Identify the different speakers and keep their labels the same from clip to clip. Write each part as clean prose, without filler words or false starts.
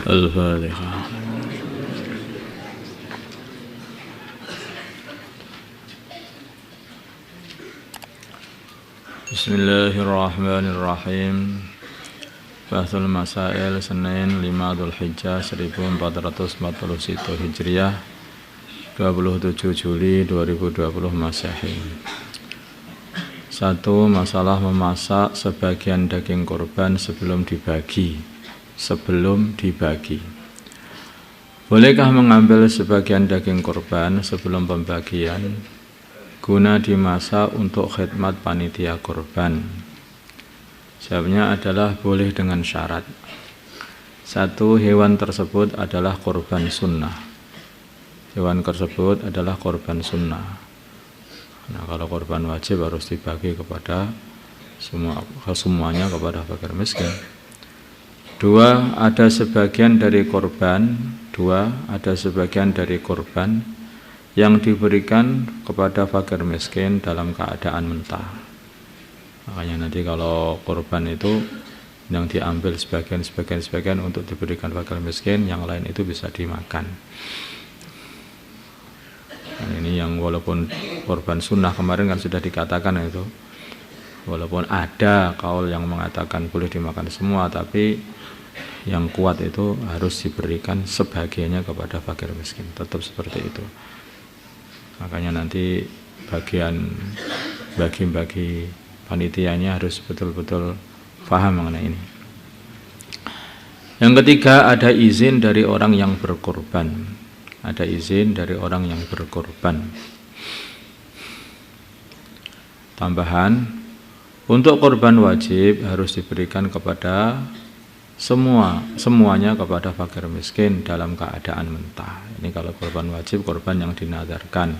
Speaker 1: Al-Fatihah. Bismillahirrahmanirrahim. Bahsul Masail Senin 5 Dzulhijjah 1441 Hijriah 27 Juli 2020 Masehi. 1. Masalah memasak sebagian daging kurban sebelum dibagi. Bolehkah mengambil sebagian daging kurban sebelum pembagian guna dimasak untuk khidmat panitia kurban? Jawabnya adalah boleh dengan syarat. 1. Hewan tersebut adalah kurban sunnah. Hewan tersebut adalah kurban sunnah. Nah, kalau kurban wajib harus dibagi kepada semuanya kepada fakir miskin. 2. Ada sebagian dari kurban yang diberikan kepada fakir miskin dalam keadaan mentah. Makanya nanti kalau kurban itu yang diambil sebagian untuk diberikan fakir miskin, yang lain itu bisa dimakan. Nah, ini yang walaupun kurban sunnah kemarin kan sudah dikatakan itu, walaupun ada kaul yang mengatakan boleh dimakan semua, tapi yang kuat itu harus diberikan sebagiannya kepada fakir miskin, tetap seperti itu. Makanya nanti bagian bagi panitianya harus betul-betul paham mengenai ini. Yang ketiga, ada izin dari orang yang berkorban. Tambahan, untuk korban wajib harus diberikan kepada semuanya kepada fakir miskin dalam keadaan mentah. Ini kalau korban wajib, korban yang dinadarkan.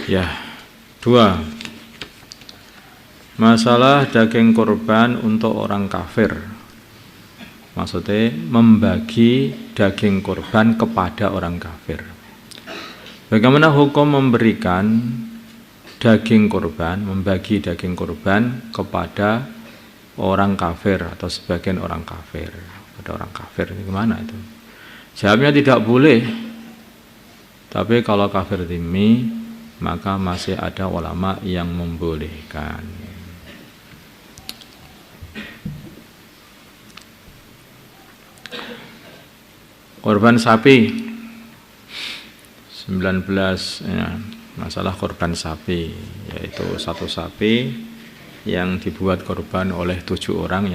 Speaker 1: Ya. 2. Masalah daging kurban untuk orang kafir. Maksudnya membagi daging kurban kepada orang kafir. Bagaimana hukum memberikan membagi daging kurban kepada orang kafir atau sebagian orang kafir? Pada orang kafir ini gimana itu? Jawabnya tidak boleh. Tapi kalau kafir dhimmi, maka masih ada ulama yang membolehkan. Korban sapi 19 ya, masalah korban sapi, yaitu satu sapi yang dibuat korban oleh 7 orang.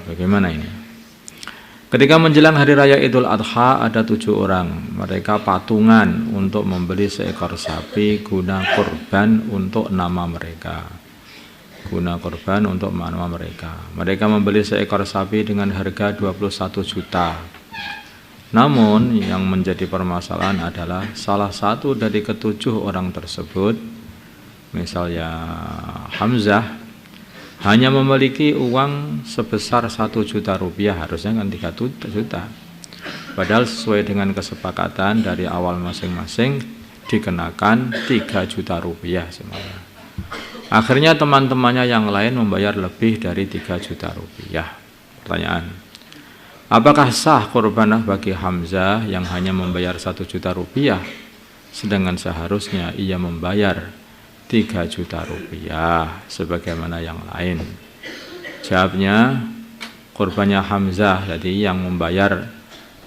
Speaker 1: Bagaimana ini? Ketika menjelang hari raya Idul Adha, ada 7 orang. Mereka patungan untuk membeli seekor sapi guna korban untuk nama mereka. Mereka membeli seekor sapi dengan harga 21 juta. Namun yang menjadi permasalahan adalah salah satu dari ke-7 orang tersebut, misalnya Hamzah, hanya memiliki uang sebesar 1 juta rupiah, harusnya kan 3 juta. Padahal sesuai dengan kesepakatan dari awal masing-masing dikenakan 3 juta rupiah semuanya. Akhirnya teman-temannya yang lain membayar lebih dari 3 juta rupiah. Pertanyaan, apakah sah kurbanah bagi Hamzah yang hanya membayar 1 juta rupiah, sedangkan seharusnya ia membayar 3 juta rupiah sebagaimana yang lain? Jawabnya, kurbannya Hamzah jadi yang membayar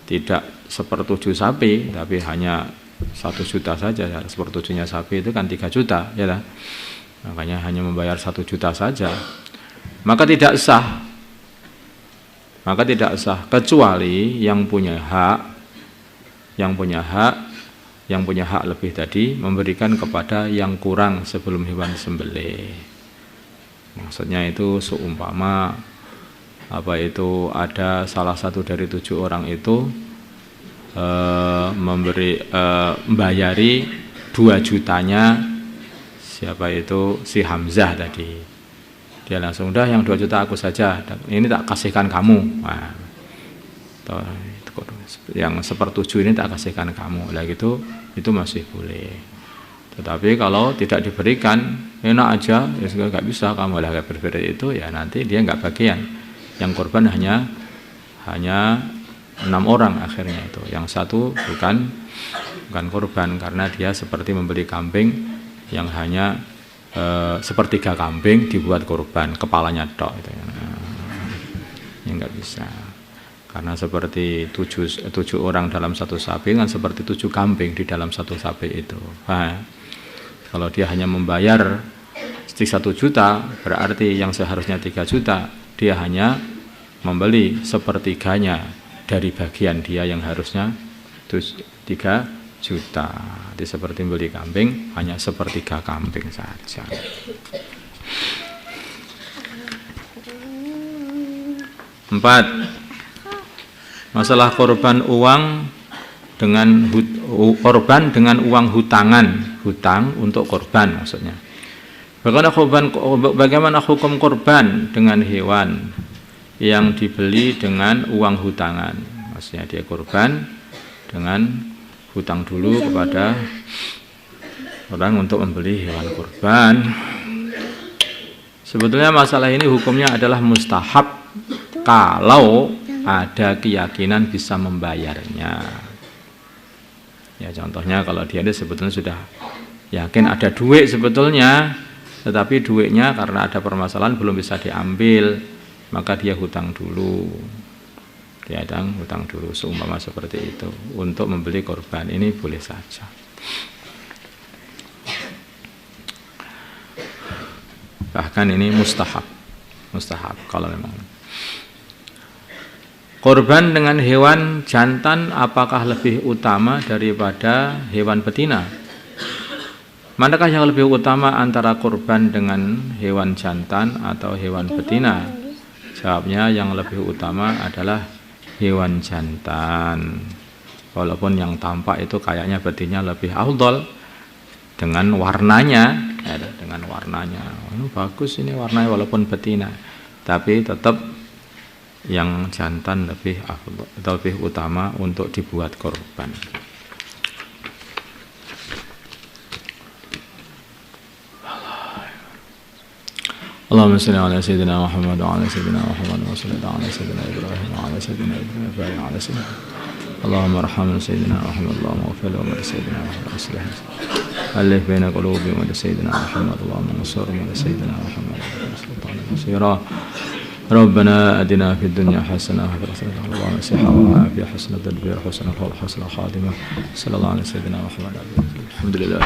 Speaker 1: tidak 1/7 sapi, tapi hanya 1 juta saja. 1/7-nya sapi itu kan 3 juta, ya kan? Makanya hanya membayar 1 juta saja. Maka tidak sah kecuali yang punya hak lebih tadi memberikan kepada yang kurang sebelum hewan disembelih. Maksudnya itu seumpama ada salah satu dari 7 orang itu membayari 2 jutanya si Hamzah tadi. Dia langsung, udah yang 2 juta aku saja, ini tak kasihkan kamu. Nah, yang sepertujuh ini tak kasihkan kamu. Lah gitu itu masih boleh. Tetapi kalau tidak diberikan enak aja ya nggak bisa kamu lah berbeda itu ya nanti dia nggak bagian. Yang korban hanya 6 orang akhirnya itu. Yang satu bukan korban karena dia seperti membeli kambing yang hanya sepertiga kambing dibuat korban, kepalanya tok itu ya. Ya nggak bisa. Karena seperti 7 orang dalam satu sapi kan seperti 7 kambing di dalam satu sapi itu. Nah, kalau dia hanya membayar 1 juta, berarti yang seharusnya 3 juta, dia hanya membeli sepertiganya dari bagian dia yang harusnya 3 juta. Jadi seperti membeli kambing, hanya sepertiga kambing saja. 4. Masalah korban uang dengan korban dengan uang hutang untuk korban maksudnya. Bagaimana hukum korban dengan hewan yang dibeli dengan uang hutangan? Maksudnya dia korban dengan hutang dulu kepada orang untuk membeli hewan korban. Sebetulnya masalah ini hukumnya adalah mustahab kalau ada keyakinan bisa membayarnya. Ya contohnya kalau dia sebetulnya sudah yakin ada duit sebetulnya, tetapi duitnya karena ada permasalahan belum bisa diambil, maka dia hutang dulu. Dia hutang dulu seumpama seperti itu untuk membeli korban, ini boleh saja. Bahkan ini mustahab kalau memang. Korban dengan hewan jantan apakah lebih utama daripada hewan betina? Manakah yang lebih utama antara korban dengan hewan jantan atau hewan betina? Jawabnya yang lebih utama adalah hewan jantan. Walaupun yang tampak itu kayaknya betina lebih afdal dengan warnanya, bagus ini warnanya walaupun betina, tapi tetap yang jantan lebih utama untuk dibuat korban. Allahumma shalli ala sayyidina Muhammad wa ala sayyidina Muhammad wa salli ala sayyidina Ibrahim wa ala sayyidina Ibrahim wa ala sayyidina Allahumma arhamna sayyidina Muhammad Allahumma ighfir lahu wa sayyidina Muhammad aslih alif baina qulubihim wa sayyidina Muhammad Allahumma nasirhum wa sayyidina Muhammad sultanan nasira. ربنا أدنا في الدنيا حسنة وفي الآخرة حسنة وقنا وعافية حسنة تدبير حسنة الخلق حسنة خاتمة صلى الله على سيدنا محمد الحمد لله.